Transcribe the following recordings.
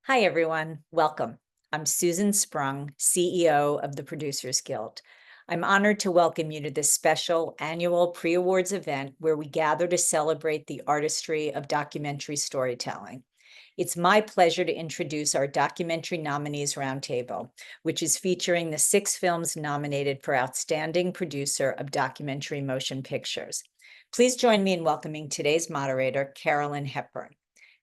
Hi, everyone. Welcome. I'm Susan Sprung, CEO of the Producers Guild. I'm honored to welcome you to this special annual pre-awards event where we gather to celebrate the artistry of documentary storytelling. It's my pleasure to introduce our Documentary Nominees Roundtable, which is featuring the 6 films nominated for Outstanding Producer of Documentary Motion Pictures. Please join me in welcoming today's moderator, Carolyn Hepburn.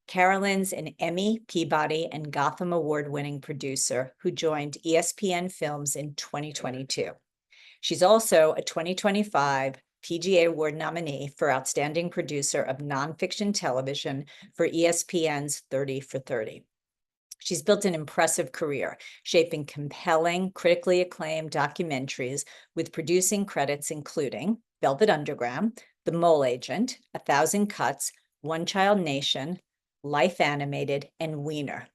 Carolyn's an Emmy, Peabody, and Gotham Award-winning producer who joined ESPN Films in 2022. She's also a 2025 PGA Award nominee for Outstanding Producer of Nonfiction Television for ESPN's 30 for 30. She's built an impressive career, shaping compelling, critically acclaimed documentaries with producing credits including Velvet Underground, The Mole Agent, 1,000 Cuts, One Child Nation, Life Animated, and Wiener.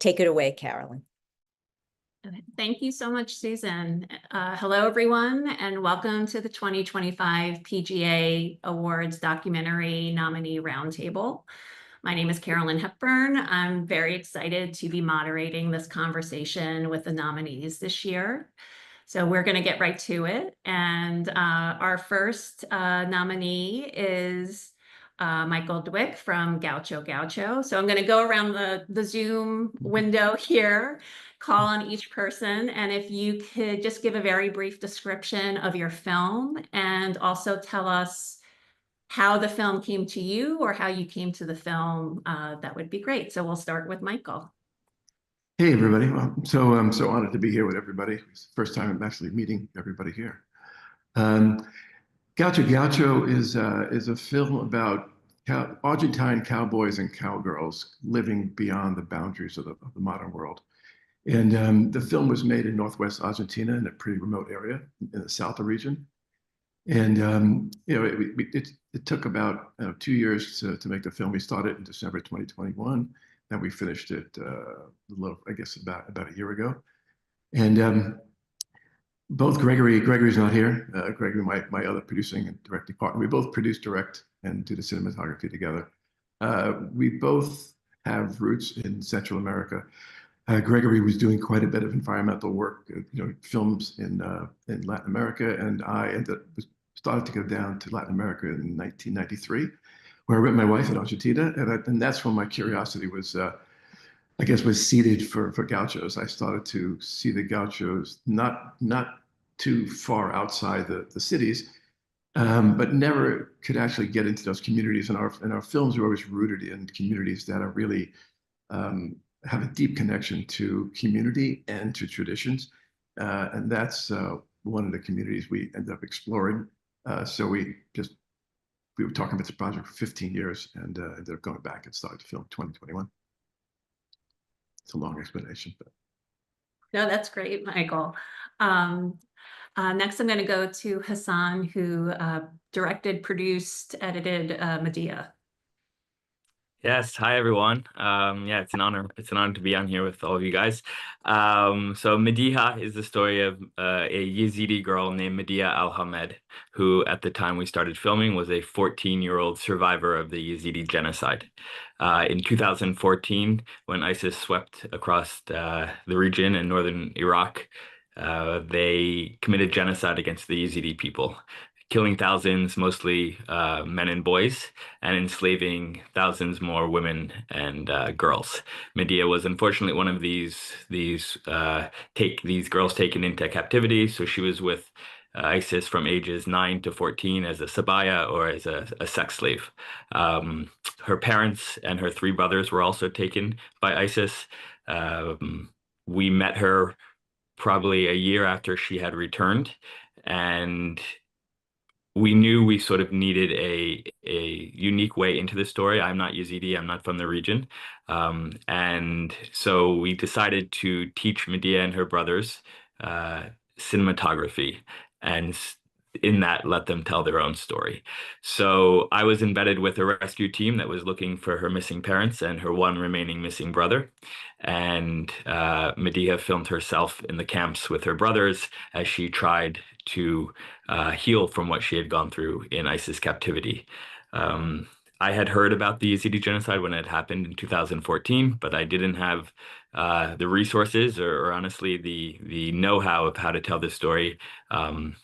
Take it away, Carolyn. Thank you so much, Susan. Hello, everyone, and welcome to the 2025 PGA Awards Documentary Nominee Roundtable. My name is Carolyn Hepburn. I'm very excited to be moderating this conversation with the nominees this year. So we're going to get right to it. And our first nominee is Michal Dweck from Gaucho. So I'm going to go around the Zoom window here, call on each person, and if you could just give a very brief description of your film and also tell us how the film came to you or how you came to the film, that would be great. So we'll start with Michal. Hey, everybody. Well, I'm so honored to be here with everybody. It's the first time I'm actually meeting everybody here. Gaucho is a film about Argentine cowboys and cowgirls living beyond the boundaries of the modern world. And the film was made in Northwest Argentina in a pretty remote area in the south of region. And it took about 2 years to make the film. We started in December 2021, and we finished it about a year ago. And both Gregory's not here. Gregory, my other producing and directing partner, we both produce, direct, and do the cinematography together. We both have roots in Central America. Gregory was doing quite a bit of environmental work, films in Latin America, and I started to go down to Latin America in 1993, where I met my wife in Argentina, and that's when my curiosity was seeded for Gauchos. I started to see the Gauchos not too far outside the cities, but never could actually get into those communities. And our films are always rooted in communities that are really have a deep connection to community and to traditions. And that's one of the communities we ended up exploring. So we were talking about this project for 15 years and ended up going back and started to film 2021. It's a long explanation, but. No, that's great, Michal. Next, I'm going to go to Hasan, who directed, produced, edited Mediha. Yes, hi everyone. It's an honor. It's an honor to be on here with all of you guys. So Mediha is the story of a Yazidi girl named Mediha Al-Hamed, who at the time we started filming was a 14-year-old survivor of the Yazidi genocide. In 2014, when ISIS swept across the region in northern Iraq, they committed genocide against the Yazidi people, killing thousands, mostly men and boys, and enslaving thousands more women and girls. Mediha was unfortunately one of these girls taken into captivity. So she was with ISIS from ages 9 to 14 as a sabaya or as a sex slave. Her parents and her 3 brothers were also taken by ISIS. We met her probably a year after she had returned, and we knew we sort of needed a unique way into the story. I'm not Yazidi, I'm not from the region. And so we decided to teach Mediha and her brothers cinematography, and in that, let them tell their own story. So I was embedded with a rescue team that was looking for her missing parents and her one remaining missing brother. And Mediha filmed herself in the camps with her brothers as she tried to heal from what she had gone through in ISIS captivity. I had heard about the Yazidi genocide when it happened in 2014, but I didn't have the resources or honestly the know-how of how to tell this story. In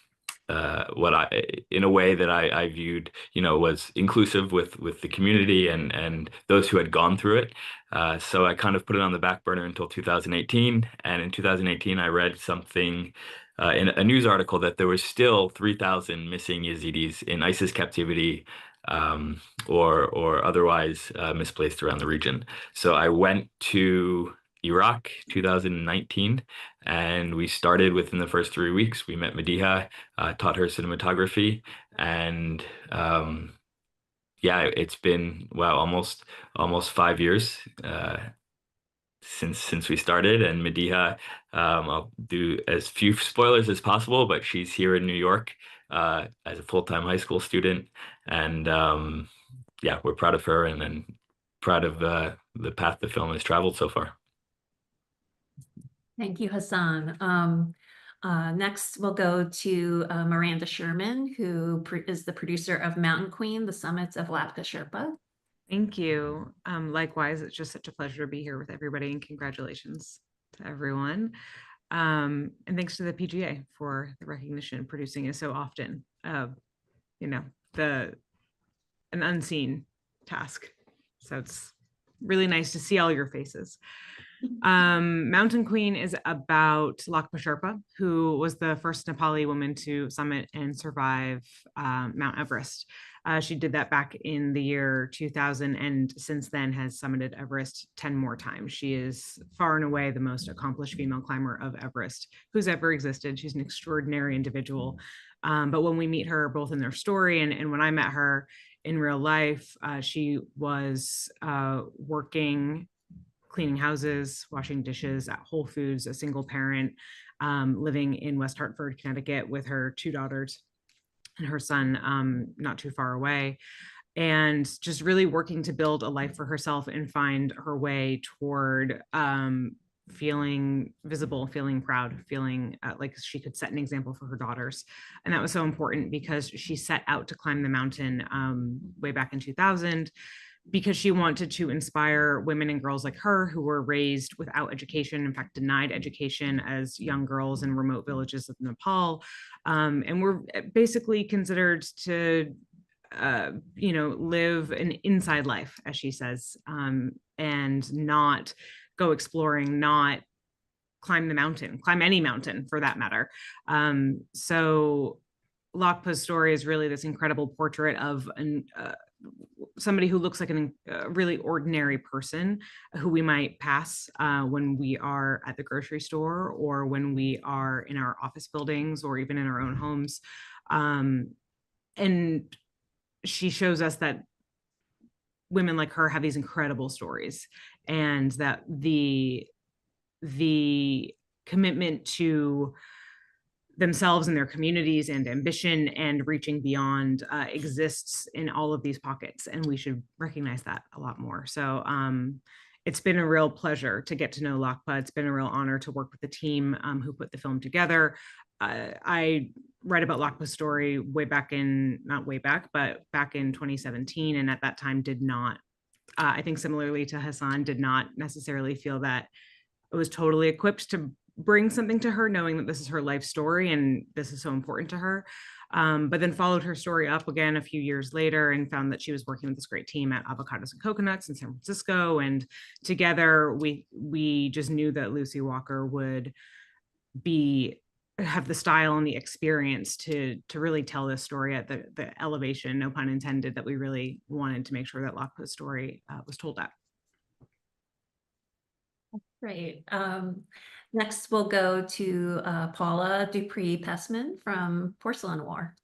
a way that I viewed, was inclusive with the community and those who had gone through it. So I kind of put it on the back burner until 2018. And in 2018, I read something in a news article that there was still 3,000 missing Yazidis in ISIS captivity, or otherwise misplaced around the region. So I went to Iraq 2019, and we started within the first 3 weeks. We met Mediha, taught her cinematography, and yeah, it's been almost 5 years since we started. And Mediha, I'll do as few spoilers as possible, but she's here in New York as a full-time high school student, and yeah, we're proud of her and proud of the path the film has traveled so far. Thank you, Hasan. Next, we'll go to Miranda Sherman, who is the producer of Mountain Queen, The Summits of Lhakpa Sherpa. Thank you. Likewise, it's just such a pleasure to be here with everybody, and congratulations to everyone. And thanks to the PGA for the recognition producing it so often. An unseen task. So it's really nice to see all your faces. Mountain Queen is about Lhakpa Sherpa, who was the first Nepali woman to summit and survive Mount Everest. She did that back in the year 2000, and since then has summited Everest 10 more times. She is far and away the most accomplished female climber of Everest who's ever existed. She's an extraordinary individual. But when we meet her, both in their story and when I met her in real life, she was working, cleaning houses, washing dishes at Whole Foods, a single parent, living in West Hartford, Connecticut, with her 2 daughters and her son not too far away, and just really working to build a life for herself and find her way toward feeling visible, feeling proud, feeling like she could set an example for her daughters. And that was so important because she set out to climb the mountain way back in 2000, because she wanted to inspire women and girls like her who were raised without education, in fact, denied education as young girls in remote villages of Nepal, and were basically considered to, live an inside life, as she says, and not go exploring, not climb the mountain, climb any mountain for that matter. So Lhakpa's story is really this incredible portrait of somebody who looks like a really ordinary person who we might pass when we are at the grocery store or when we are in our office buildings or even in our own homes. And she shows us that women like her have these incredible stories, and that the commitment to themselves and their communities and ambition and reaching beyond exists in all of these pockets, and we should recognize that a lot more. So it's been a real pleasure to get to know Lhakpa. It's been a real honor to work with the team who put the film together. I read about Lhakpa's story back in 2017, and at that time did not, I think similarly to Hasan, did not necessarily feel that it was totally equipped to bring something to her, knowing that this is her life story and this is so important to her. But then followed her story up again a few years later and found that she was working with this great team at Avocados and Coconuts in San Francisco. And together we just knew that Lucy Walker would have the style and the experience to really tell this story at the elevation, no pun intended, that we really wanted to make sure that Lhakpa's story was told at. Great. Next, we'll go to Paula DuPré Pesmen from Porcelain War.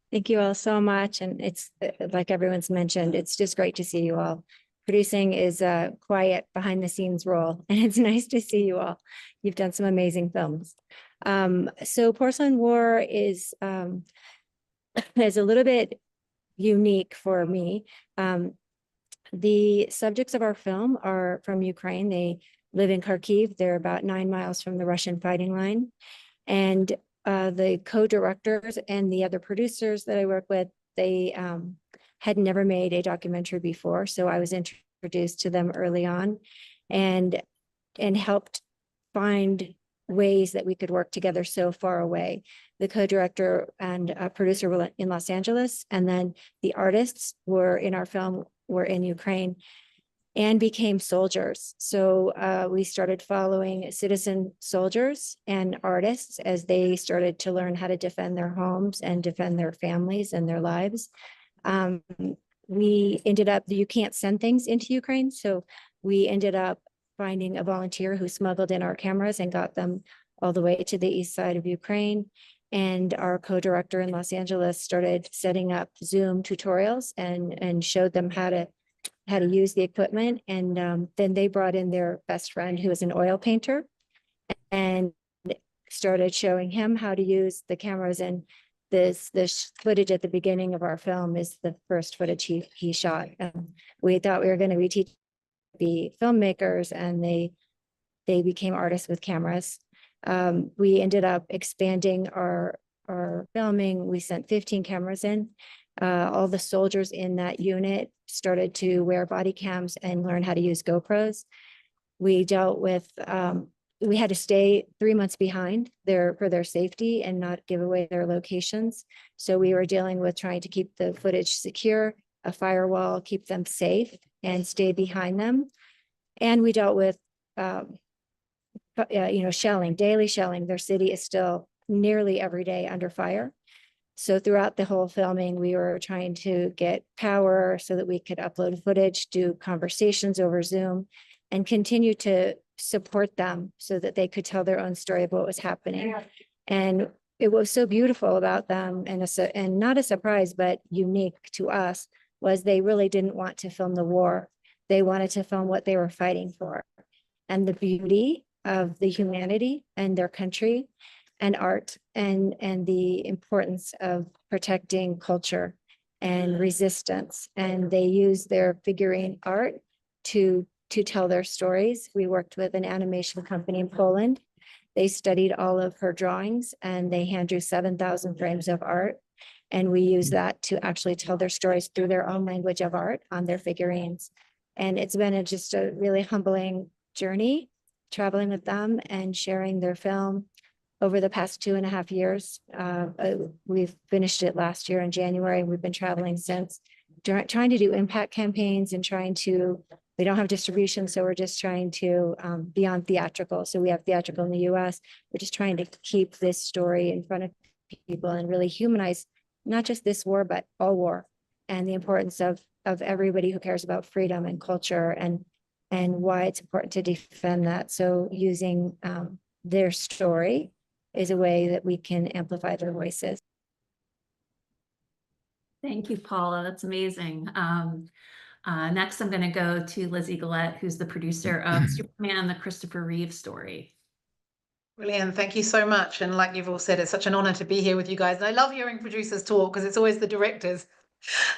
Thank you all so much. And it's like everyone's mentioned, it's just great to see you all. Producing is a quiet behind the scenes role, and it's nice to see you all. You've done some amazing films. So Porcelain War is a little bit unique for me. The subjects of our film are from Ukraine. They live in Kharkiv. They're about 9 miles from the Russian fighting line. And the co-directors and the other producers that I work with, they had never made a documentary before. So I was introduced to them early on and helped find ways that we could work together so far away. The co-director and producer were in Los Angeles, and then the artists were in our film were in Ukraine and became soldiers. So we started following citizen soldiers and artists as they started to learn how to defend their homes and defend their families and their lives. We ended up, you can't send things into Ukraine. So we ended up finding a volunteer who smuggled in our cameras and got them all the way to the east side of Ukraine. And our co-director in Los Angeles started setting up Zoom tutorials and showed them how to use the equipment. And then they brought in their best friend who is an oil painter and started showing him how to use the cameras. And this footage at the beginning of our film is the first footage he shot. We thought we were going to be filmmakers, and they became artists with cameras. We ended up expanding our filming. We sent 15 cameras in. All the soldiers in that unit started to wear body cams and learn how to use GoPros. We dealt with, we had to stay 3 months behind for their safety and not give away their locations. So we were dealing with trying to keep the footage secure, a firewall, keep them safe and stay behind them. And we dealt with, shelling, daily shelling. Their city is still nearly every day under fire. So throughout the whole filming, we were trying to get power so that we could upload footage, do conversations over Zoom, and continue to support them so that they could tell their own story of what was happening. And it was so beautiful about them, and not a surprise, but unique to us, was they really didn't want to film the war. They wanted to film what they were fighting for and the beauty of the humanity and their country and art and the importance of protecting culture and resistance. And they use their figurine art to tell their stories. We worked with an animation company in Poland. They studied all of her drawings and they hand drew 7,000 frames of art. And we use that to actually tell their stories through their own language of art on their figurines. And it's been just a really humbling journey, traveling with them and sharing their film over the past 2.5 years. We've finished it last year in January. We've been traveling since, trying to do impact campaigns and we don't have distribution, so we're just trying to be on theatrical. So we have theatrical in the US. We're just trying to keep this story in front of people and really humanize not just this war, but all war, and the importance of everybody who cares about freedom and culture and why it's important to defend that. So using their story is a way that we can amplify their voices. Thank you, Paula. That's amazing. Next, I'm going to go to Lizzie Gillett, who's the producer of Superman, the Christopher Reeve story. Brilliant. Thank you so much. And like you've all said, it's such an honor to be here with you guys. And I love hearing producers talk because it's always the directors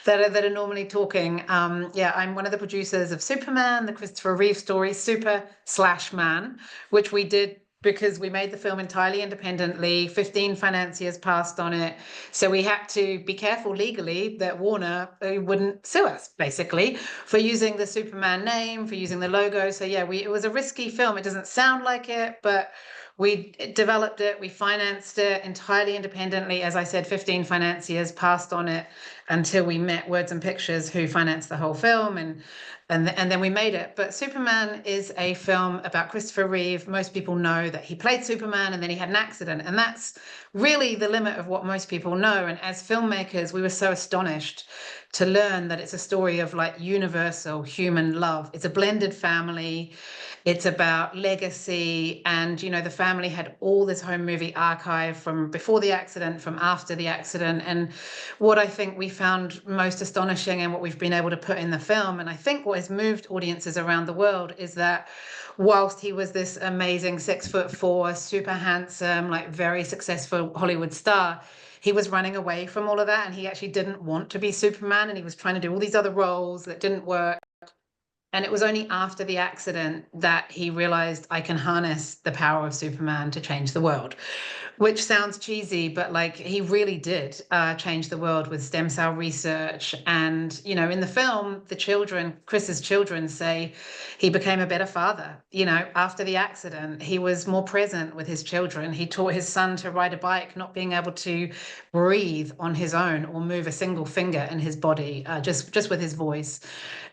that are normally talking. I'm one of the producers of Superman, the Christopher Reeve story, Super/Man, which we did because we made the film entirely independently. 15 financiers passed on it. So we had to be careful legally that Warner wouldn't sue us, basically, for using the Superman name, for using the logo. So yeah, it was a risky film. It doesn't sound like it, but we developed it, we financed it entirely independently. As I said, 15 financiers passed on it until we met Words and Pictures, who financed the whole film, and then we made it. But Superman is a film about Christopher Reeve. Most people know that he played Superman and then he had an accident, and that's really the limit of what most people know. And as filmmakers, we were so astonished to learn that it's a story of like universal human love. It's a blended family. It's about legacy, and the family had all this home movie archive from before the accident, from after the accident. And what I think we found most astonishing and what we've been able to put in the film, and I think what has moved audiences around the world, is that whilst he was this amazing 6'4", super handsome, like very successful Hollywood star, he was running away from all of that, and he actually didn't want to be Superman, and he was trying to do all these other roles that didn't work. And it was only after the accident that he realized, I can harness the power of Superman to change the world, which sounds cheesy, but like he really did change the world with stem cell research. And, you know, in the film, the children, Chris's children, say he became a better father. You know, after the accident, he was more present with his children. He taught his son to ride a bike, not being able to breathe on his own or move a single finger in his body, just with his voice.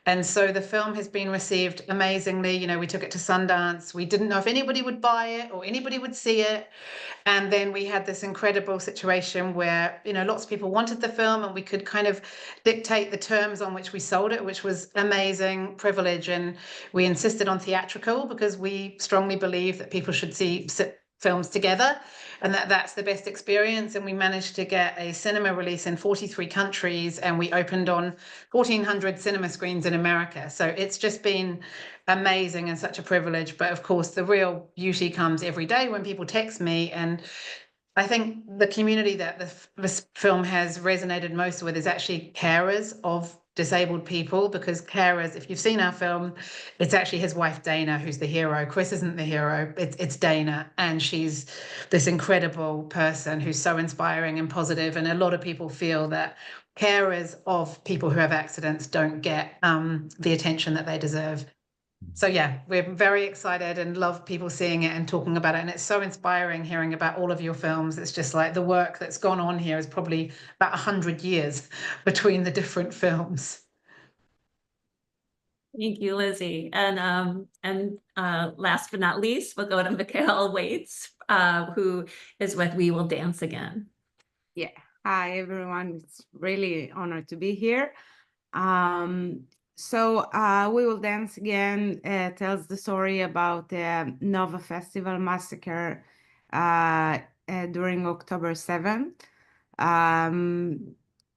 And so the film has been received amazingly. You know, we took it to Sundance. We didn't know if anybody would buy it or anybody would see it. And then we had this incredible situation where, you know, lots of people wanted the film and we could kind of dictate the terms on which we sold it, which was amazing privilege. And we insisted on theatrical because we strongly believe that people should see films together and that's the best experience. And we managed to get a cinema release in 43 countries and we opened on 1,400 cinema screens in America. So it's just been amazing and such a privilege. But of course, the real beauty comes every day when people text me. And I think the community that this film has resonated most with is actually carers of disabled people, because carers, if you've seen our film, it's actually his wife Dana who's the hero. Chris isn't the hero, it's Dana, and she's this incredible person who's so inspiring and positive. And a lot of people feel that carers of people who have accidents don't get the attention that they deserve. So yeah, we're very excited and love people seeing it and talking about it. And it's so inspiring hearing about all of your films. It's just like the work that's gone on here is probably about 100 years between the different films. Thank you, Lizzie. And last but not least, we'll go to Michal Weits, who is with We Will Dance Again. Yeah. Hi, everyone. It's really an honor to be here. So We Will Dance Again tells the story about the Nova Festival massacre during October 7th.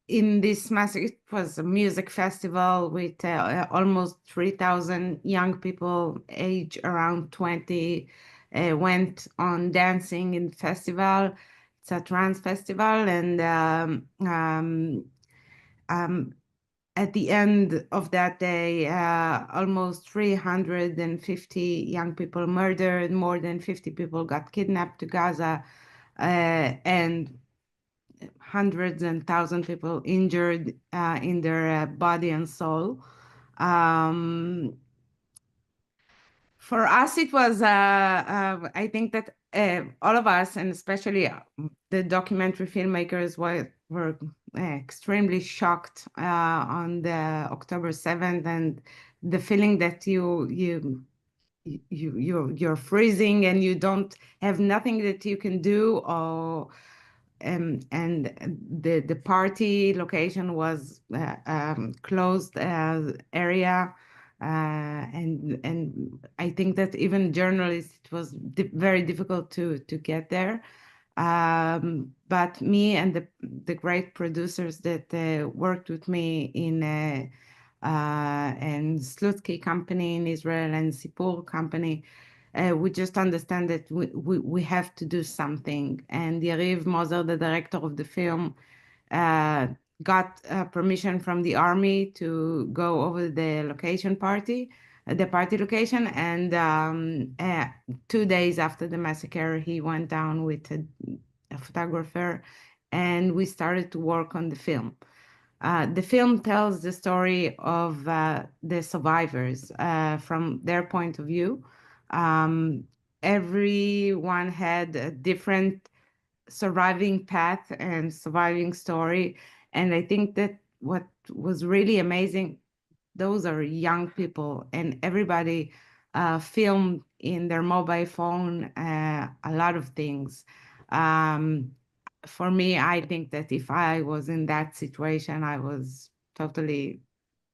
In this massacre, it was a music festival with almost 3,000 young people age around 20 went on dancing in the festival. It's a trans festival, and at the end of that day, almost 350 young people murdered, more than 50 people got kidnapped to Gaza, and hundreds and thousands of people injured in their body and soul. For us, it was, I think that all of us, and especially the documentary filmmakers, were extremely shocked on the October 7th, and the feeling that you're freezing and you don't have nothing that you can do, or and the party location was closed area. And I think that even journalists, it was very difficult to get there. But me and the great producers that worked with me in and Slutsky company in Israel and Sipur company, we just understand that we have to do something. And Reeve, the director of the film, got permission from the army to go over the party location. And 2 days after the massacre, he went down with a photographer, and we started to work on the film. The film tells the story of the survivors from their point of view. Everyone had a different surviving path and surviving story. And I think that what was really amazing, those are young people, and everybody filmed in their mobile phone a lot of things. For me, I think that if I was in that situation, I was totally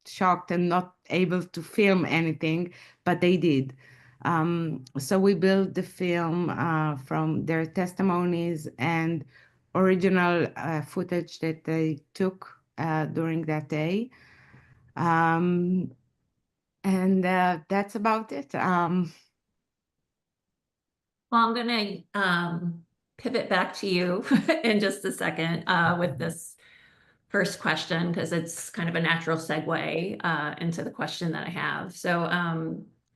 shocked and not able to film anything, but they did. So we built the film from their testimonies and original footage that they took during that day. And that's about it. Well, I'm going to pivot back to you in just a second with this first question because it's kind of a natural segue into the question that I have. So,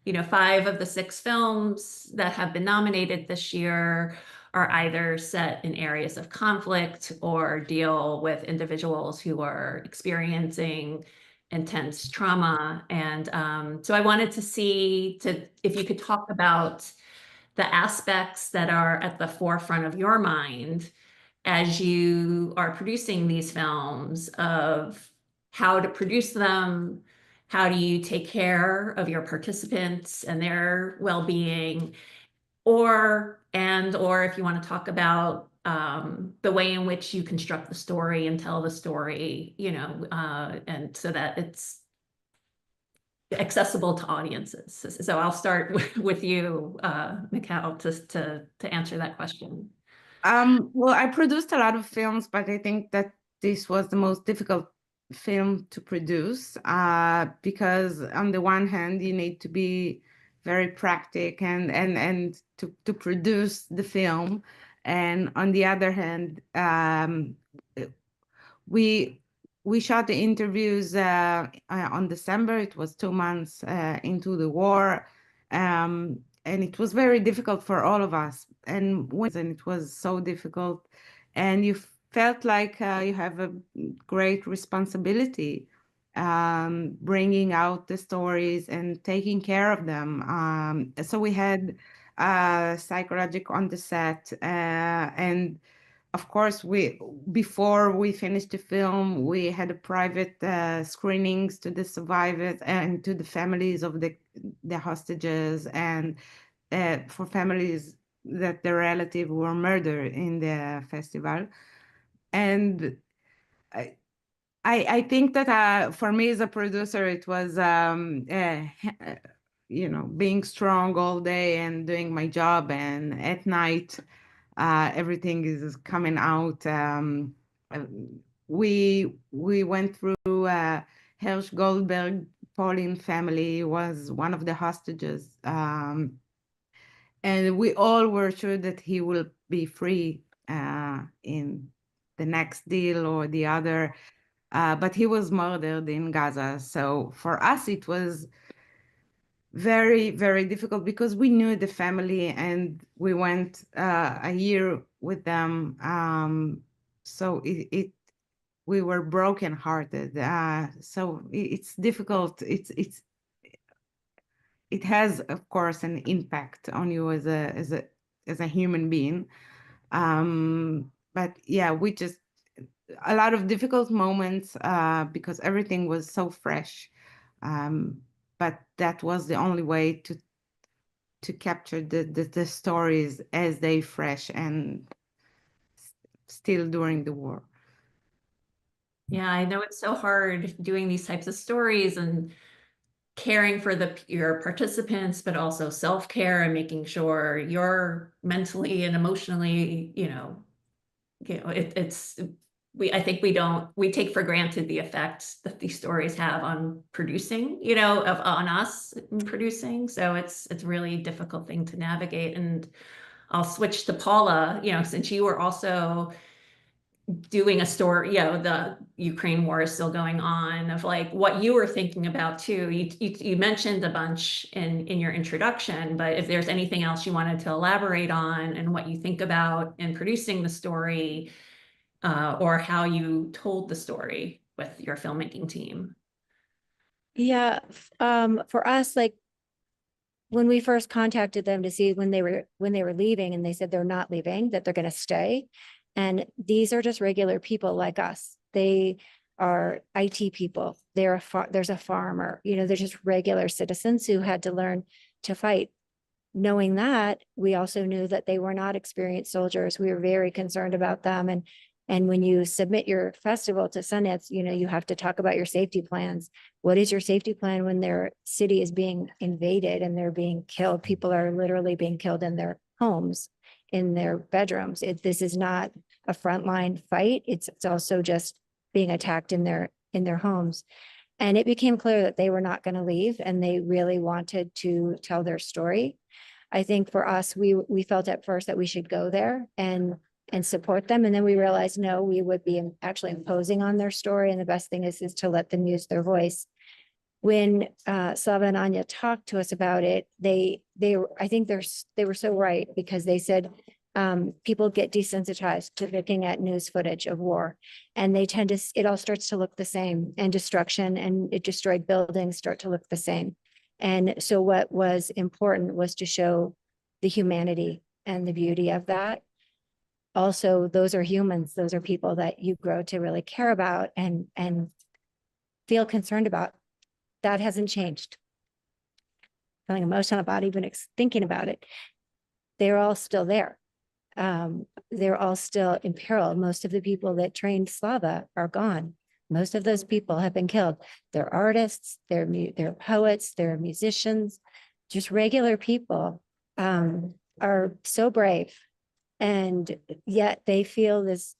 5 of the 6 films that have been nominated this year are either set in areas of conflict or deal with individuals who are experiencing intense trauma. And so I wanted to see if you could talk about the aspects that are at the forefront of your mind as you are producing these films, of how to produce them, how do you take care of your participants and their well-being, or if you want to talk about the way in which you construct the story and tell the story, and so that it's accessible to audiences. So I'll start with you, Michal, to answer that question. Well, I produced a lot of films, but I think that this was the most difficult film to produce because on the one hand, you need to be very practical and to produce the film. And on the other hand, we shot the interviews on December. It was 2 months into the war. And it was very difficult for all of us. And it was so difficult. And you felt like you have a great responsibility bringing out the stories and taking care of them. So we had psychologic on the set. And of course, before we finished the film, we had a private screenings to the survivors and to the families of the hostages, and for families that their relative were murdered in the festival. And I think that for me as a producer, it was being strong all day and doing my job, and at night everything is coming out. We went through Hersh Goldberg. Pauline family was one of the hostages, and we all were sure that he will be free in the next deal or the other, but he was murdered in Gaza. So for us, it was very, very difficult because we knew the family and we went a year with them. So we were brokenhearted. So it's difficult. It has, of course, an impact on you as a human being. But yeah, a lot of difficult moments because everything was so fresh. But that was the only way to capture the stories as they fresh and still during the war. Yeah, I know it's so hard doing these types of stories and caring for your participants, but also self-care and making sure you're mentally and emotionally, I think we take for granted the effect that these stories have on producing, on us in producing. So it's a really difficult thing to navigate. And I'll switch to Paula, since you were also doing a story, the Ukraine war is still going on, of like what you were thinking about too. You mentioned a bunch in your introduction, but if there's anything else you wanted to elaborate on and what you think about in producing the story, or how you told the story with your filmmaking team. Yeah, for us, like when we first contacted them to see when they were leaving, and they said they're not leaving, that they're going to stay. And these are just regular people like us. They are IT people. There's a farmer, they're just regular citizens who had to learn to fight. Knowing that, we also knew that they were not experienced soldiers. We were very concerned about them. And when you submit your festival to Sundance, you have to talk about your safety plans. What is your safety plan when their city is being invaded and they're being killed? People are literally being killed in their homes, in their bedrooms. This is not a frontline fight. It's also just being attacked in their homes. And it became clear that they were not going to leave, and they really wanted to tell their story. I think for us, we felt at first that we should go there and and support them. And then we realized, no, we would be actually imposing on their story. And the best thing is to let them use their voice. When Slava and Anya talked to us about it, I think they were so right, because they said people get desensitized to looking at news footage of war, and they tend to, it all starts to look the same, and destruction and it destroyed buildings start to look the same. And so what was important was to show the humanity and the beauty of that. Also, those are humans. Those are people that you grow to really care about and feel concerned about. That hasn't changed. Feeling emotional about even thinking about it. They're all still there. They're all still in peril. Most of the people that trained Slava are gone. Most of those people have been killed. They're artists, they're poets, they're musicians, just regular people are so brave. And yet they feel this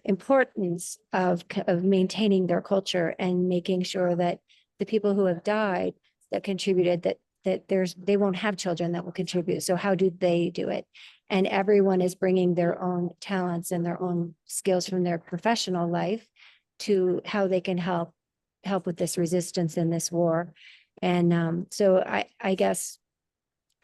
importance of maintaining their culture and making sure that the people who have died that contributed, that they won't have children that will contribute. So how do they do it? And everyone is bringing their own talents and their own skills from their professional life to how they can help with this resistance in this war. And so I guess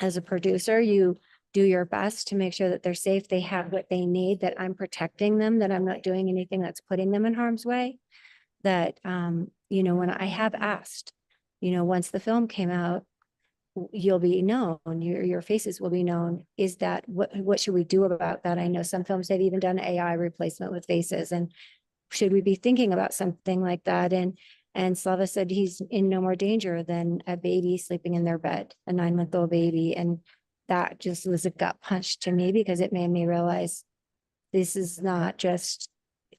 as a producer, you do your best to make sure that they're safe, they have what they need, that I'm protecting them, that I'm not doing anything that's putting them in harm's way. That, when I have asked, once the film came out, you'll be known, your faces will be known. Is that, what should we do about that? I know some films have even done AI replacement with faces, and should we be thinking about something like that? And Slava said he's in no more danger than a baby sleeping in their bed, a 9-month-old baby. And that just was a gut punch to me, because it made me realize this just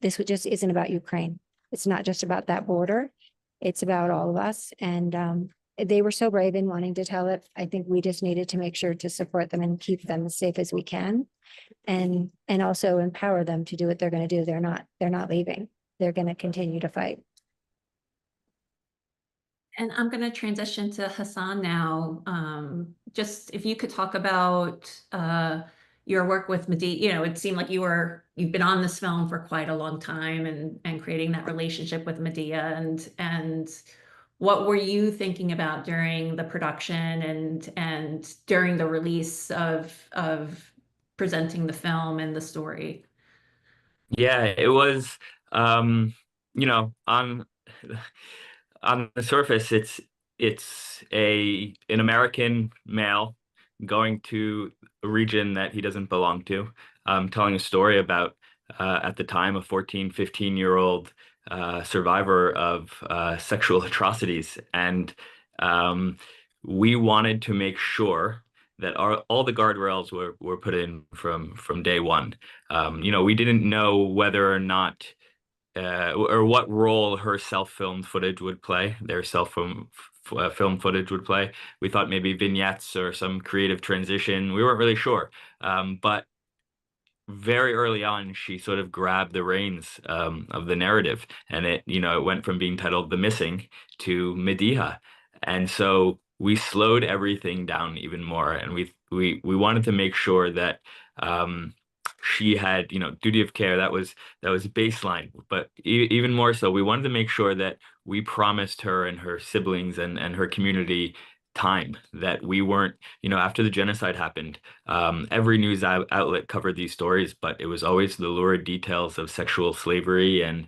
isn't about Ukraine. It's not just about that border. It's about all of us. And they were so brave in wanting to tell it. I think we just needed to make sure to support them and keep them as safe as we can, and also empower them to do what they're going to do. They're not leaving. They're going to continue to fight. And I'm going to transition to Hasan now. Just if you could talk about your work with Mediha. It seemed like you've been on this film for quite a long time, and creating that relationship with Mediha, and what were you thinking about during the production and during the release of presenting the film and the story? Yeah, it was, on the surface, it's an American male going to a region that he doesn't belong to, telling a story about, at the time, a 14, 15-year-old survivor of sexual atrocities. And we wanted to make sure that all the guardrails were put in from day one. We didn't know whether or not or what role her self-filmed footage would play, their self-film footage would play. We thought maybe vignettes or some creative transition. We weren't really sure. But very early on, she sort of grabbed the reins of the narrative, and it went from being titled The Missing to Mediha. And so we slowed everything down even more, and we wanted to make sure that she had, duty of care. That was baseline. But even more so, we wanted to make sure that we promised her and her siblings and her community time, that we weren't, after the genocide happened, every news outlet covered these stories, but it was always the lurid details of sexual slavery and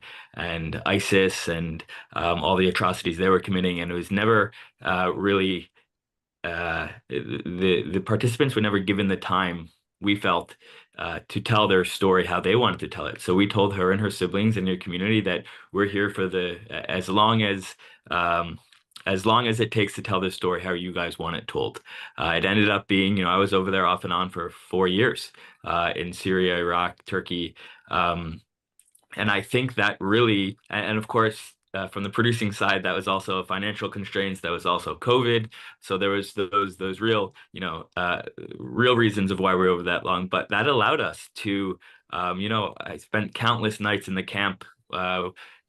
ISIS and all the atrocities they were committing. And it was never really, the participants were never given the time, we felt, to tell their story how they wanted to tell it. So we told her and her siblings and their community that we're here for as long as it takes to tell this story how you guys want it told. It ended up being, I was over there off and on for 4 years in Syria, Iraq, Turkey. And I think that really, and of course, from the producing side, that was also financial constraints. That was also COVID. So there was those real, real reasons of why we were over that long. But that allowed us to, I spent countless nights in the camp.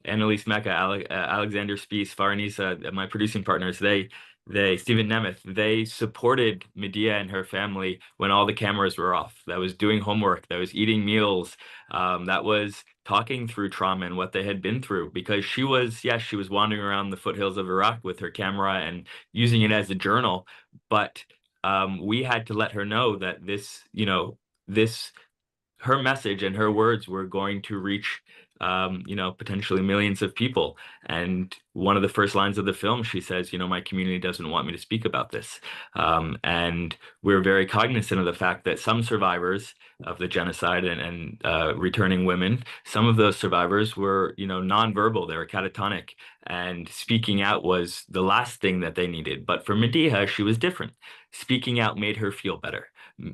Annalise Mecca, Alexander Spies, Faranisa, my producing partners, they Stephen Nemeth, they supported Mediha and her family when all the cameras were off. That was doing homework, that was eating meals, that was talking through trauma and what they had been through. Because she was wandering around the foothills of Iraq with her camera and using it as a journal. But we had to let her know that her message and her words were going to reach potentially millions of people. And one of the first lines of the film, she says, my community doesn't want me to speak about this. And we're very cognizant of the fact that some survivors of the genocide and returning women, some of those survivors were, nonverbal, they were catatonic, and speaking out was the last thing that they needed. But for Mediha, she was different. Speaking out made her feel better.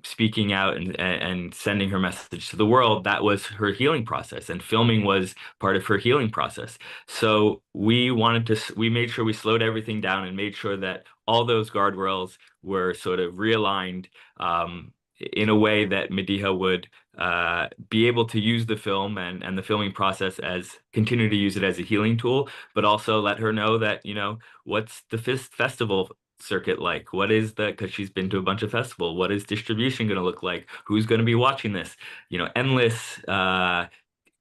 Speaking out and sending her message to the world, that was her healing process, and filming was part of her healing process. So we made sure we slowed everything down and made sure that all those guardrails were sort of realigned in a way that Mediha would be able to use the film and the filming process continue to use it as a healing tool, but also let her know that, what's the festival circuit like? Because she's been to a bunch of festivals, what is distribution going to look like? Who's going to be watching this? Endless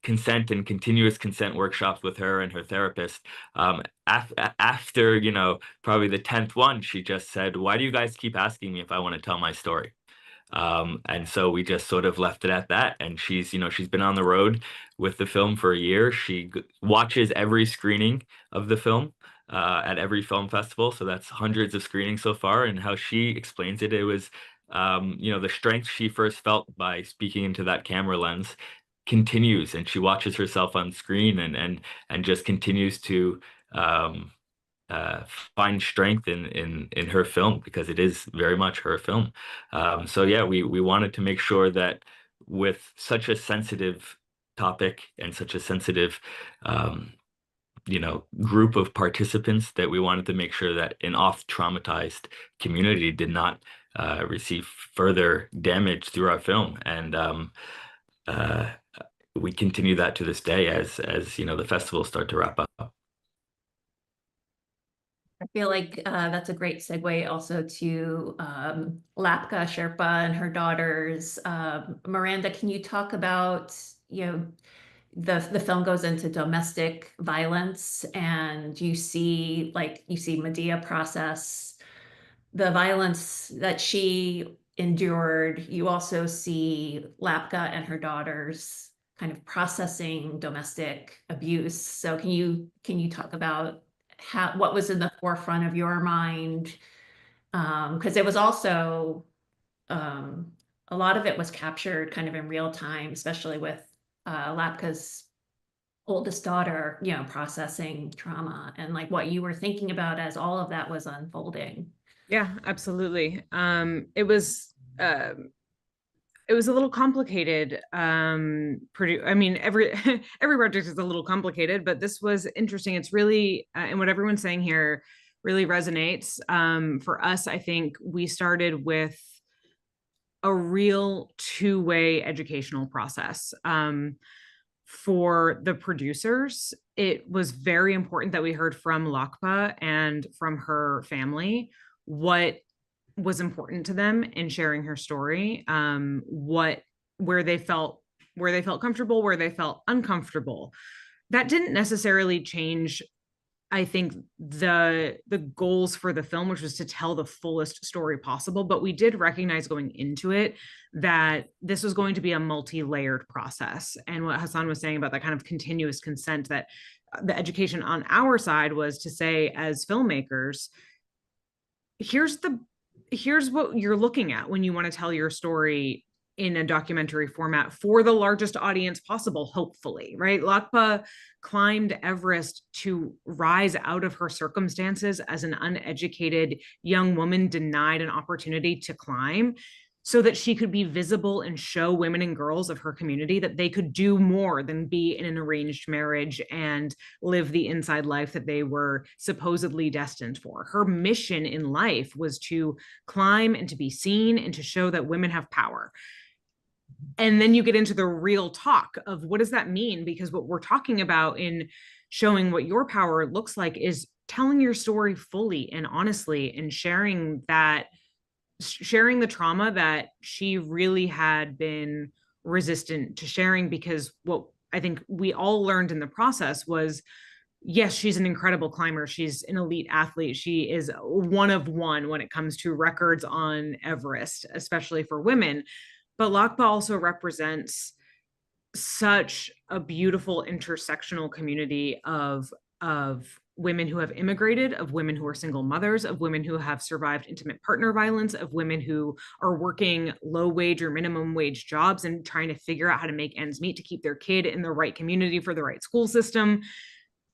consent and continuous consent workshops with her and her therapist. After, probably the 10th one, she just said, "Why do you guys keep asking me if I want to tell my story?" And so we just sort of left it at that. And she's been on the road with the film for a year. She watches every screening of the film at every film festival. So that's hundreds of screenings so far. And how she explains it, it was, the strength she first felt by speaking into that camera lens continues, and she watches herself on screen and just continues to find strength in her film, because it is very much her film. So yeah, we wanted to make sure that with such a sensitive topic and such a sensitive group of participants, that we wanted to make sure that an oft traumatized community did not receive further damage through our film. And we continue that to this day as the festivals start to wrap up. I feel like that's a great segue also to Lhakpa, Sherpa, and her daughters. Miranda, can you talk about, the film goes into domestic violence, and you see Mediha process the violence that she endured. You also see Lhakpa and her daughters kind of processing domestic abuse. So can you talk about what was in the forefront of your mind? Because it was also a lot of it was captured kind of in real time, especially with Lhakpa's oldest daughter, processing trauma, and like what you were thinking about as all of that was unfolding. Yeah, absolutely. It was a little complicated. Every every project is a little complicated, but this was interesting. It's really, and what everyone's saying here really resonates. For us, I think we started with a real two-way educational process. For the producers, it was very important that we heard from Lhakpa and from her family what was important to them in sharing her story, where they felt comfortable, where they felt uncomfortable. That didn't necessarily change, I think, the goals for the film, which was to tell the fullest story possible. But we did recognize going into it that this was going to be a multi-layered process. And what Hasan was saying about that kind of continuous consent, that the education on our side was to say, as filmmakers, here's what you're looking at when you want to tell your story in a documentary format for the largest audience possible, hopefully, right? Lhakpa climbed Everest to rise out of her circumstances as an uneducated young woman denied an opportunity to climb, so that she could be visible and show women and girls of her community that they could do more than be in an arranged marriage and live the inside life that they were supposedly destined for. Her mission in life was to climb and to be seen and to show that women have power. And then you get into the real talk of what does that mean? Because what we're talking about in showing what your power looks like is telling your story fully and honestly, and sharing the trauma that she really had been resistant to sharing, because what I think we all learned in the process was, yes, she's an incredible climber. She's an elite athlete. She is one of one when it comes to records on Everest, especially for women. But Lhakpa also represents such a beautiful intersectional community of women who have immigrated, of women who are single mothers, of women who have survived intimate partner violence, of women who are working low wage or minimum wage jobs and trying to figure out how to make ends meet to keep their kid in the right community for the right school system.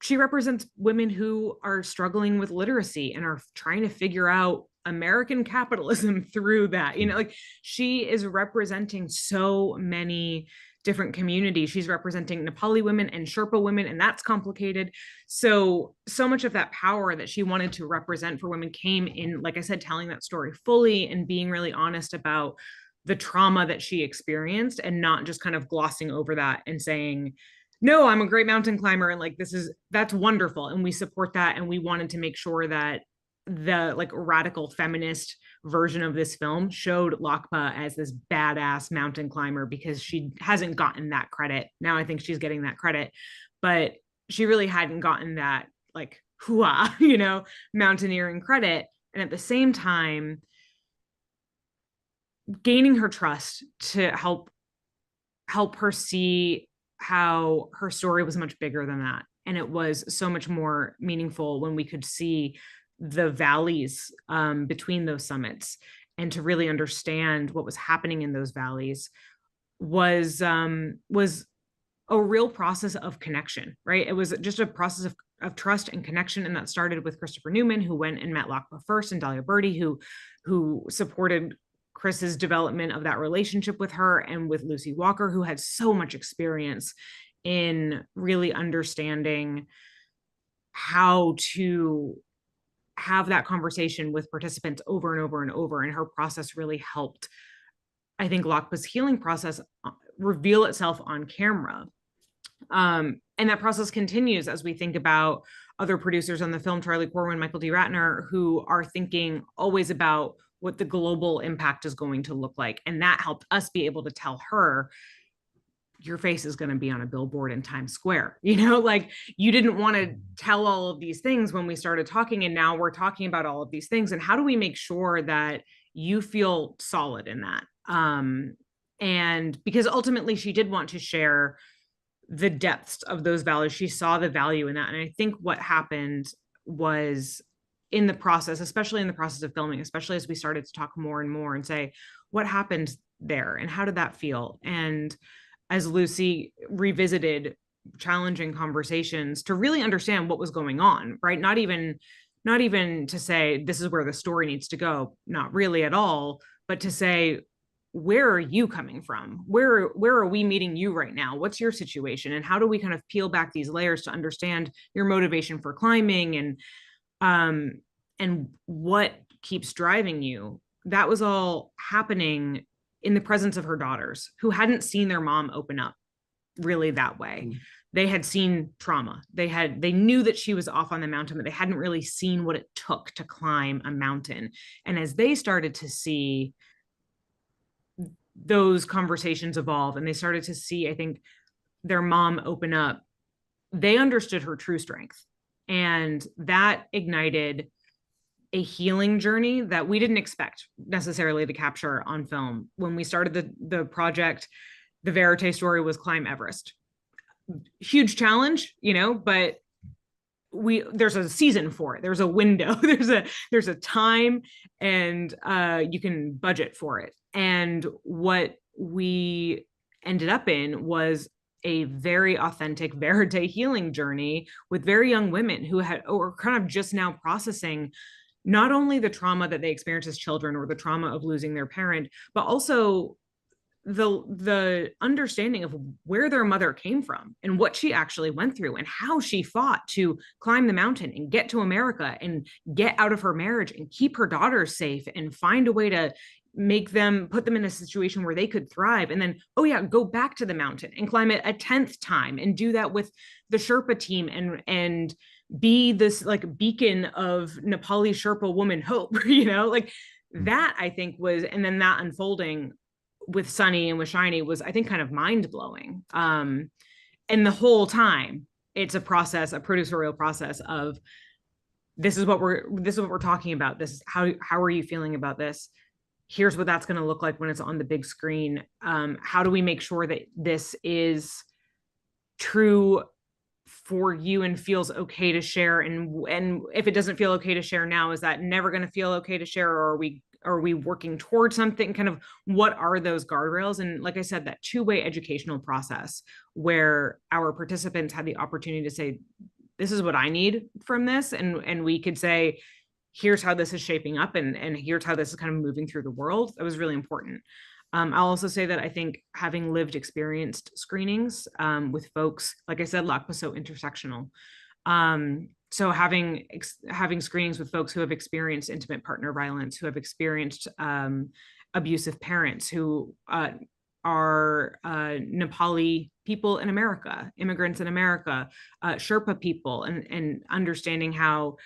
She represents women who are struggling with literacy and are trying to figure out American capitalism through that. You know, like, she is representing so many different communities. She's representing Nepali women and Sherpa women, and that's complicated. So much of that power that she wanted to represent for women came in, like I said, telling that story fully and being really honest about the trauma that she experienced, and not just kind of glossing over that and saying, no, I'm a great mountain climber, and like, that's wonderful, and we support that. And we wanted to make sure that the like radical feminist version of this film showed Lhakpa as this badass mountain climber, because she hasn't gotten that credit. Now I think she's getting that credit, but she really hadn't gotten that like hooah, you know, mountaineering credit. And at the same time, gaining her trust to help her see how her story was much bigger than that. And it was so much more meaningful when we could see the valleys between those summits, and to really understand what was happening in those valleys was a real process of connection, right? It was just a process of trust and connection. And that started with Christopher Newman, who went and met Lhakpa first, and Dahlia Birdie, who supported Chris's development of that relationship with her, and with Lucy Walker, who had so much experience in really understanding how to have that conversation with participants over and over and over. And her process really helped, I think, Lhakpa's healing process reveal itself on camera. And that process continues as we think about other producers on the film, Charlie Corwin, Michael D. Ratner, who are thinking always about what the global impact is going to look like. And that helped us be able to tell her, your face is going to be on a billboard in Times Square. You know, like, you didn't want to tell all of these things when we started talking, and now we're talking about all of these things. And how do we make sure that you feel solid in that? And because ultimately she did want to share the depths of those values. She saw the value in that. And I think what happened was, in the process, especially in the process of filming, especially as we started to talk more and more and say, what happened there and how did that feel? And as Lucy revisited challenging conversations to really understand what was going on, right? Not even to say, this is where the story needs to go, not really at all, but to say, where are you coming from? Where are we meeting you right now? What's your situation? And how do we kind of peel back these layers to understand your motivation for climbing, and what keeps driving you? That was all happening in the presence of her daughters, who hadn't seen their mom open up really that way. Mm. They had seen trauma. They knew that she was off on the mountain, but they hadn't really seen what it took to climb a mountain. And as they started to see those conversations evolve, and they started to see, I think, their mom open up, they understood her true strength. And that ignited a healing journey that we didn't expect necessarily to capture on film. When we started the project, the verite story was climb Everest. Huge challenge, you know, but there's a season for it. There's a window, there's a time, and you can budget for it. And what we ended up in was a very authentic verite healing journey with very young women who were kind of just now processing not only the trauma that they experienced as children, or the trauma of losing their parent, but also the understanding of where their mother came from and what she actually went through, and how she fought to climb the mountain and get to America and get out of her marriage and keep her daughters safe and find a way to put them in a situation where they could thrive. And then, go back to the mountain and climb it a 10th time, and do that with the Sherpa team, and be this like beacon of Nepali Sherpa woman hope, you know, like that I think was, and then that unfolding with Sunny and with Shiny was, I think, kind of mind blowing. And the whole time it's a process, a producerial process of this is what we're talking about. This is how are you feeling about this? Here's what that's going to look like when it's on the big screen. How do we make sure that this is true for you and feels okay to share? And if it doesn't feel okay to share now, is that never going to feel okay to share? Or are we working towards something? Kind of what are those guardrails? And like I said, that two-way educational process where our participants had the opportunity to say, this is what I need from this. And we could say, here's how this is shaping up, and here's how this is kind of moving through the world. That was really important. I'll also say that I think having experienced screenings with folks, like I said, Lhakpa was so intersectional. So having screenings with folks who have experienced intimate partner violence, who have experienced abusive parents, who are Nepali people in America, immigrants in America, Sherpa people, and understanding how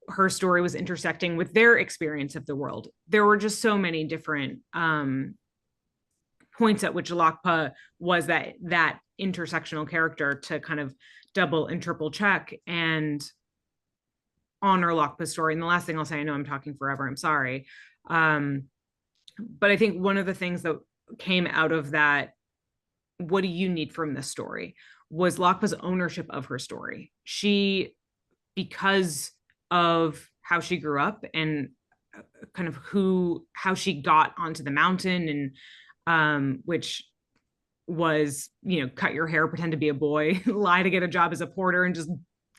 her story was intersecting with their experience of the world. There were just so many different points at which Lhakpa was that intersectional character to kind of double and triple check and honor Lhakpa's story. And the last thing I'll say, I know I'm talking forever, I'm sorry. But I think one of the things that came out of that, what do you need from this story, was Lhakpa's ownership of her story. She, because of how she grew up and kind of how she got onto the mountain, and which was, you know, cut your hair, pretend to be a boy, lie to get a job as a porter, and just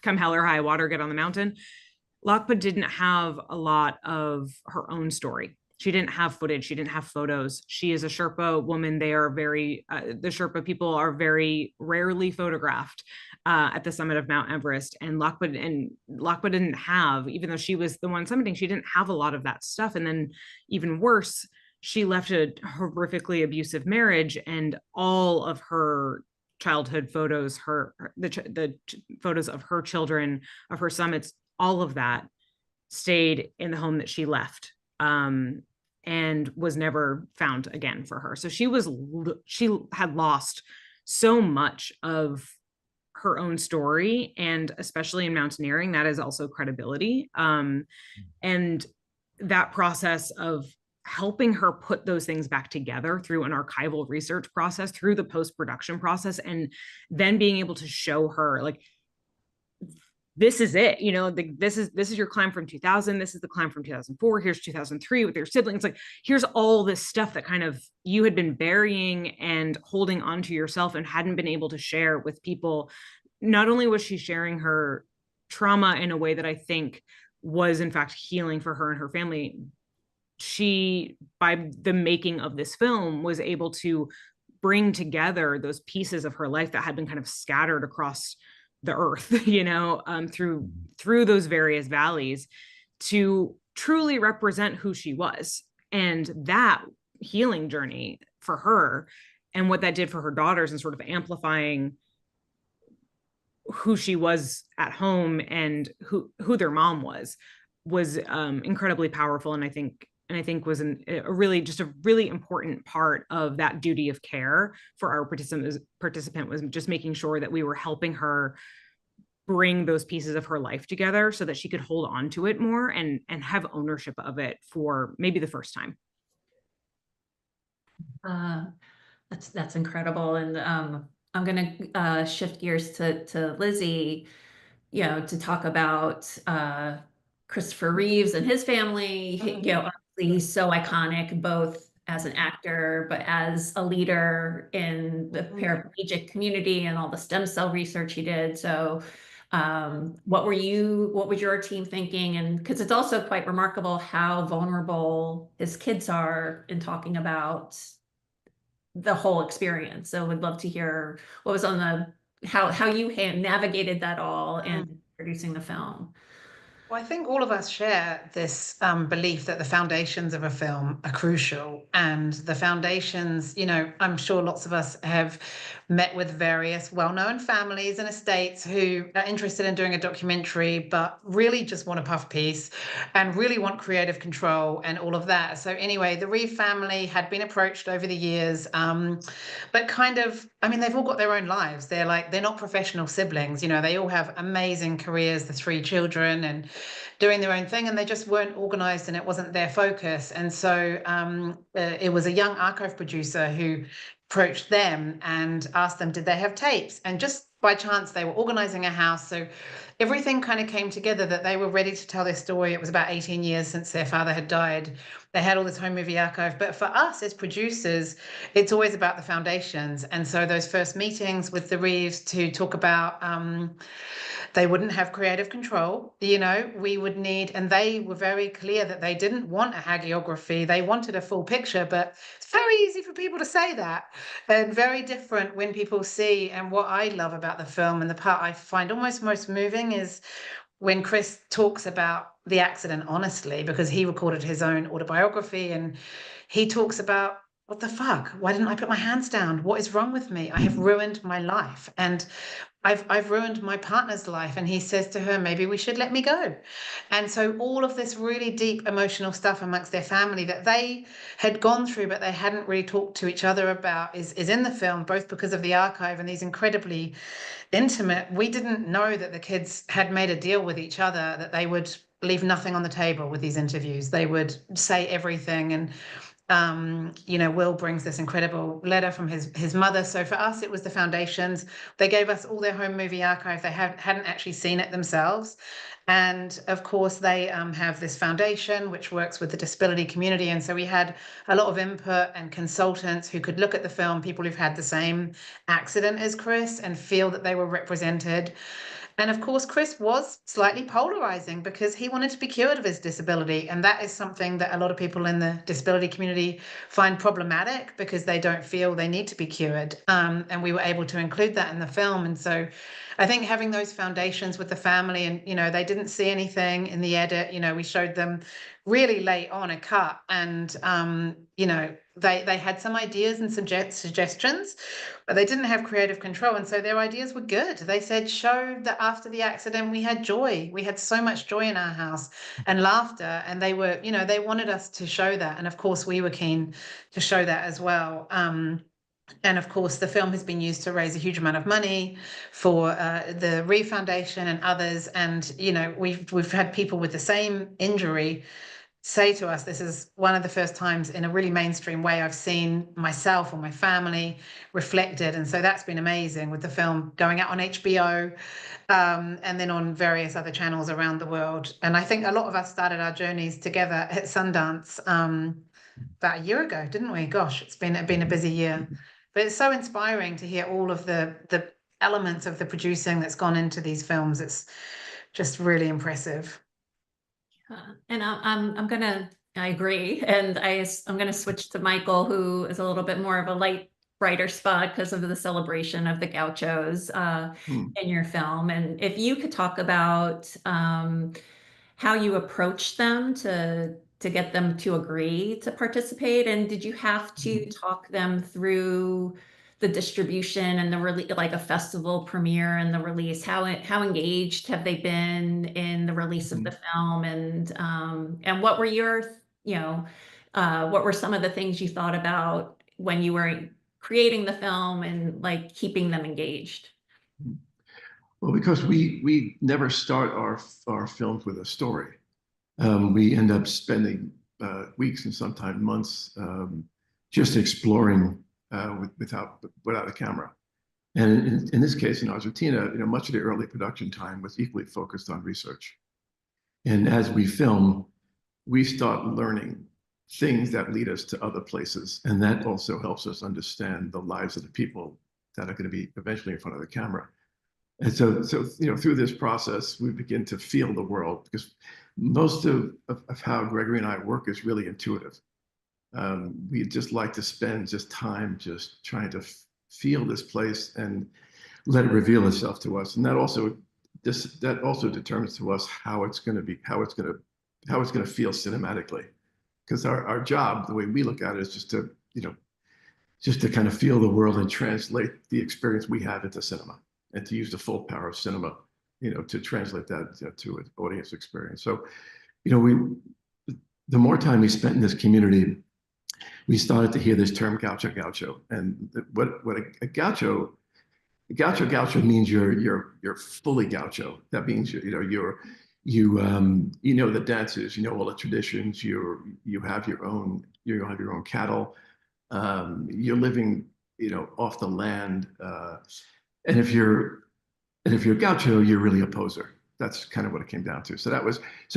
come hell or high water, get on the mountain. Lhakpa didn't have a lot of her own story. She didn't have footage. She didn't have photos. She is a Sherpa woman. They are very, the Sherpa people are very rarely photographed at the summit of Mount Everest. And Lhakpa didn't have, even though she was the one summiting, she didn't have a lot of that stuff. And then even worse, she left a horrifically abusive marriage, and all of her childhood photos, the photos of her children, of her summits, all of that stayed in the home that she left. And was never found again for her. So she had lost so much of her own story, and especially in mountaineering, that is also credibility. And that process of helping her put those things back together through an archival research process, through the post-production process, and then being able to show her, like, this is it, you know, this is your climb from 2000. This is the climb from 2004. Here's 2003 with your siblings. Like, here's all this stuff that kind of you had been burying and holding onto yourself and hadn't been able to share with people. Not only was she sharing her trauma in a way that I think was in fact healing for her and her family, she, by the making of this film, was able to bring together those pieces of her life that had been kind of scattered across the earth, you know, through those various valleys, to truly represent who she was. And that healing journey for her, and what that did for her daughters, and sort of amplifying who she was at home and who their mom was incredibly powerful. And I think was a really important part of that duty of care for our participant, was just making sure that we were helping her bring those pieces of her life together so that she could hold on to it more and have ownership of it for maybe the first time. That's incredible. And I'm going to shift gears to Lizzie, you know, to talk about Christopher Reeves and his family. You know, obviously he's so iconic, both as an actor, but as a leader in the paraplegic community and all the stem cell research he did. So what was your team thinking? And because it's also quite remarkable how vulnerable his kids are in talking about the whole experience. So we'd love to hear what was on how you navigated that all in producing the film. Well, I think all of us share this belief that the foundations of a film are crucial. And the foundations, you know, I'm sure lots of us have met with various well-known families and estates who are interested in doing a documentary, but really just want a puff piece and really want creative control and all of that. So anyway, the Reeve family had been approached over the years, but kind of, I mean, they've all got their own lives. They're not professional siblings, you know, they all have amazing careers, the 3 children, and doing their own thing, and they just weren't organized and it wasn't their focus. And so it was a young archive producer who approached them and asked them, did they have tapes? And just by chance, they were organizing a house. So everything kind of came together that they were ready to tell their story. It was about 18 years since their father had died. They had all this home movie archive. But for us as producers, it's always about the foundations. And so those first meetings with the Reeves to talk about they wouldn't have creative control, you know, we would need, and they were very clear that they didn't want a hagiography. They wanted a full picture, but it's very easy for people to say that, and very different when people see. And what I love about the film, and the part I find almost most moving, is when Chris talks about the accident honestly, because he recorded his own autobiography, and he talks about, what the fuck? Why didn't I put my hands down? What is wrong with me? I have ruined my life. And I've ruined my partner's life. And he says to her, maybe we should let me go. And so all of this really deep emotional stuff amongst their family that they had gone through, but they hadn't really talked to each other about, is in the film, both because of the archive and these incredibly intimate. We didn't know that the kids had made a deal with each other, that they would leave nothing on the table with these interviews. They would say everything. And you know, Will brings this incredible letter from his mother. So for us, it was the foundations. They gave us all their home movie archive. They hadn't actually seen it themselves. And of course, they have this foundation which works with the disability community. And so we had a lot of input and consultants who could look at the film, people who've had the same accident as Chris and feel that they were represented. And of course, Chris was slightly polarizing because he wanted to be cured of his disability. And that is something that a lot of people in the disability community find problematic because they don't feel they need to be cured. And we were able to include that in the film. And so I think having those foundations with the family, and, you know, they didn't see anything in the edit. You know, we showed them really late on a cut, and, you know, they had some ideas and suggestions, but they didn't have creative control. And so their ideas were good. They said, show that after the accident, we had joy. We had so much joy in our house and laughter. And they were, you know, they wanted us to show that. And of course, we were keen to show that as well. And of course, the film has been used to raise a huge amount of money for the Reeve Foundation and others. And, you know, we've had people with the same injury say to us, this is one of the first times in a really mainstream way I've seen myself or my family reflected. And so that's been amazing, with the film going out on HBO and then on various other channels around the world. And I think a lot of us started our journeys together at Sundance about a year ago, didn't we? Gosh, it's been a busy year. But it's so inspiring to hear all of the elements of the producing that's gone into these films. It's just really impressive. And I agree. And I'm gonna switch to Michael, who is a little bit more of a brighter spot because of the celebration of the Gauchos in your film. And if you could talk about how you approached them to get them to agree to participate, and did you have to talk them through the distribution and the release, like a festival premiere and the release? How engaged have they been in the release of the film? And what were your, you know, what were some of the things you thought about when you were creating the film and like keeping them engaged? Well, because we never start our films with a story. We end up spending weeks and sometimes months just exploring without a camera. And in this case, in Argentina, you know, much of the early production time was equally focused on research. And as we film, we start learning things that lead us to other places. And that also helps us understand the lives of the people that are going to be eventually in front of the camera. And so you know, through this process, we begin to feel the world, because most of how Gregory and I work is really intuitive. We just like to spend just time just trying to feel this place and let it reveal itself to us. And that also that also determines to us how it's going to be, how it's going to feel cinematically. Because our job, the way we look at it, is just to, just to kind of feel the world and translate the experience we have into cinema, and to use the full power of cinema, to translate that to an audience experience. So, the more time we spent in this community, we started to hear this term Gaucho. And what a Gaucho means you're fully Gaucho. That means you know the dances, all the traditions. You have your own cattle. You're living off the land. And if you're Gaucho, you're really a poser. That's kind of what it came down to. So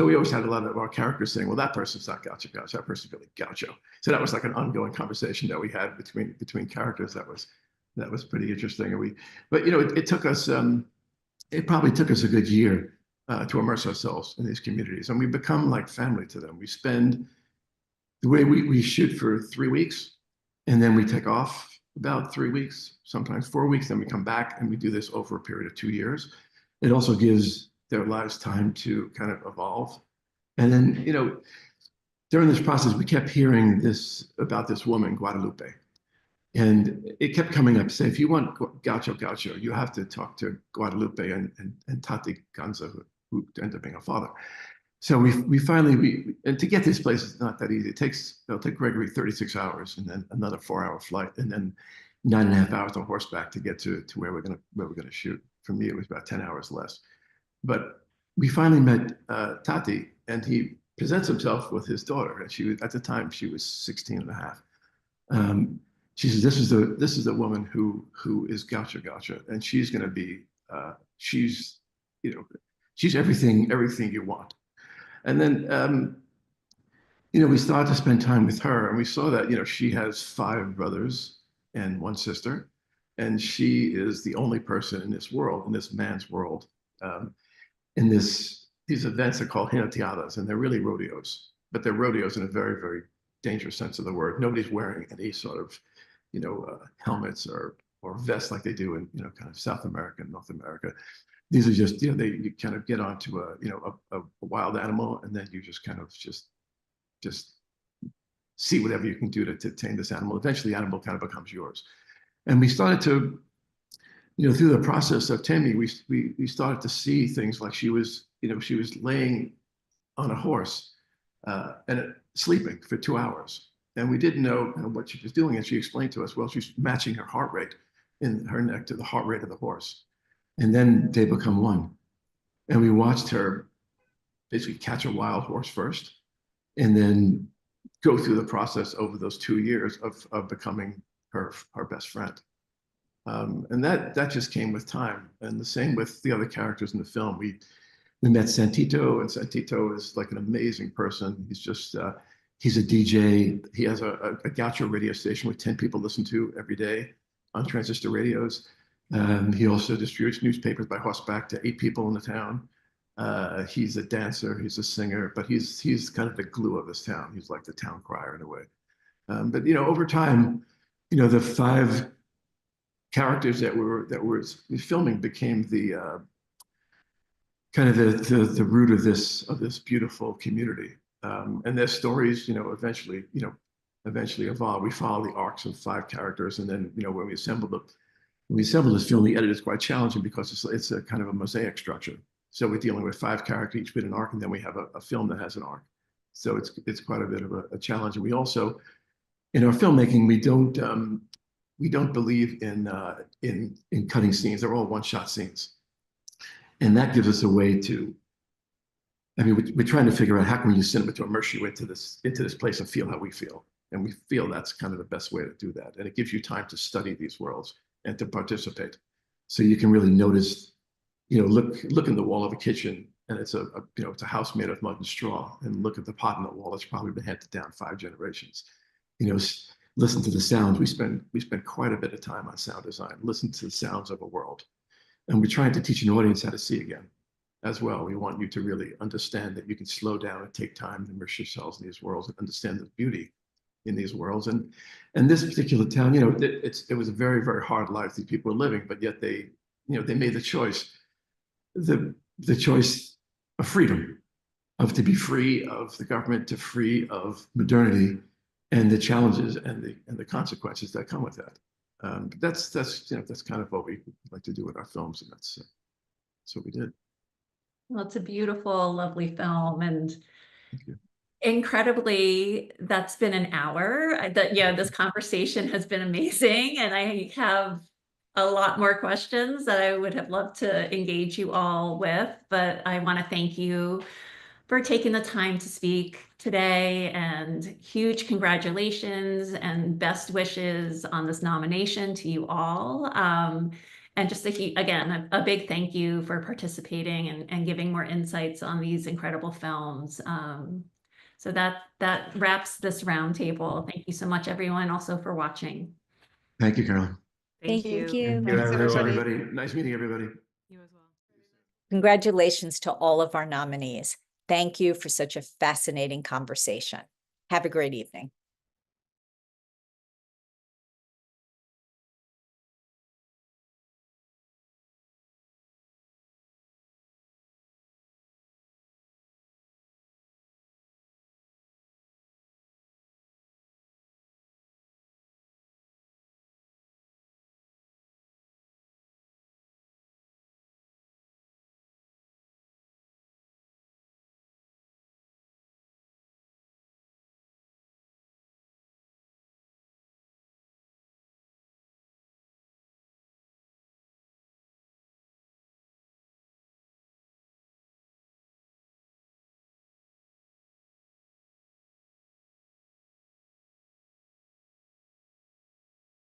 we always had a lot of our characters saying, well, that person's not Gaucho. That person's really Gaucho. So that was like an ongoing conversation that we had between characters. That was pretty interesting. But it took us, it probably took us a good year to immerse ourselves in these communities, and we become like family to them. We spend, the way we shoot for 3 weeks, and then we take off about 3 weeks, sometimes 4 weeks, then we come back and we do this over a period of 2 years. It also gives their lives time to kind of evolve. And then, during this process, we kept hearing about this woman, Guadalupe. And it kept coming up, say, if you want Gaucho, you have to talk to Guadalupe and Tati Ganza, who ended up being a father. So we finally, and to get this place is not that easy. It'll take Gregory 36 hours, and then another 4-hour flight, and then 9.5 hours on horseback to get to where we're gonna shoot. For me, it was about 10 hours less. But we finally met Tati, and he presents himself with his daughter. And at the time, she was 16 and a half. She says, this is the woman who is Gaucho, and she's going to be, she's everything you want. And then, we started to spend time with her, and we saw that, she has 5 brothers and 1 sister, and she is the only person in this world, in this man's world. These events are called jineteadas, and they're really rodeos, but they're rodeos in a very, very dangerous sense of the word. Nobody's wearing any sort of, helmets or vests like they do in, kind of South America and North America. These are just, you kind of get onto a wild animal, and then you just kind of just see whatever you can do to tame this animal. Eventually the animal kind of becomes yours. And we started to, through the process of taming, we started to see things like she was laying on a horse and sleeping for 2 hours. And we didn't know what she was doing. And she explained to us, well, she's matching her heart rate in her neck to the heart rate of the horse. And then they become one. And we watched her basically catch a wild horse first, and then go through the process over those 2 years of becoming her best friend. And that just came with time. And the same with the other characters in the film. We met Santito, and Santito is like an amazing person. He's just, he's a DJ. He has a Gaucho radio station with 10 people listen to every day on transistor radios. He also distributes newspapers by horseback to 8 people in the town. He's a dancer, he's a singer, but he's kind of the glue of this town. He's like the town crier in a way. But over time, the 5 characters that were filming became the kind of the root of this beautiful community. And their stories, eventually evolve. We follow the arcs of 5 characters, and then when we assembled this film, the edit is quite challenging because it's a kind of a mosaic structure. So we're dealing with 5 characters, each with an arc, and then we have a film that has an arc. So it's quite a bit of a challenge. And we also, in our filmmaking, we don't believe in cutting scenes. They're all one-shot scenes, and that gives us a way to. I mean, we're trying to figure out how can we use cinema to immerse you into this place and feel how we feel, and we feel that's kind of the best way to do that. And it gives you time to study these worlds and to participate, so you can really notice. Look in the wall of a kitchen, and it's a house made of mud and straw, and look at the pot in the wall that's probably been handed down 5 generations. Listen to the sounds. We spend quite a bit of time on sound design. Listen to the sounds of a world, and we're trying to teach an audience how to see again, as well. We want you to really understand that you can slow down and take time to immerse yourselves in these worlds and understand the beauty in these worlds. And this particular town, it was a very, very hard life these people were living, but yet they made the choice the choice of freedom, of to be free of the government, to free of modernity, and the challenges and the consequences that come with that. But that's kind of what we like to do with our films, and that's what we did. Well, it's a beautiful, lovely film, and Thank you. incredibly, that's been an hour. This conversation has been amazing, and I have a lot more questions that I would have loved to engage you all with, but I want to thank you for taking the time to speak today, and huge congratulations and best wishes on this nomination to you all. And just again, a big thank you for participating and giving more insights on these incredible films. So that wraps this roundtable. Thank you so much, everyone, also for watching. Thank you, Carolyn. Thank you. Thanks, Thanks, everybody. everybody. Nice meeting everybody. You as well. Congratulations to all of our nominees. Thank you for such a fascinating conversation. Have a great evening.